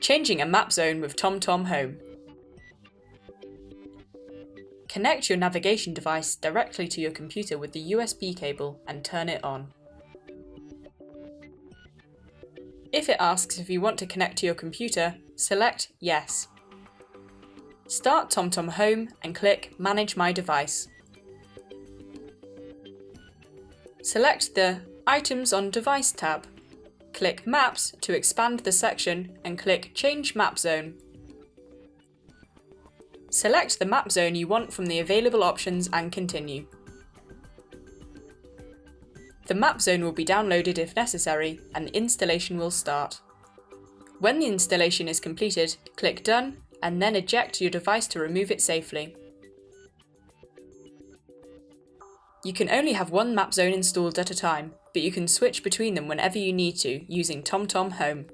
Changing a map zone with TomTom Home. Connect your navigation device directly to your computer with the USB cable and turn it on. If it asks if you want to connect to your computer, select Yes. Start TomTom Home and click Manage My Device. Select the Items on Device tab. Click Maps to expand the section and click Change Map Zone. Select the map zone you want from the available options and continue. The map zone will be downloaded if necessary and installation will start. When the installation is completed, click Done and then eject your device to remove it safely. You can only have one map zone installed at a time, but you can switch between them whenever you need to using TomTom Home.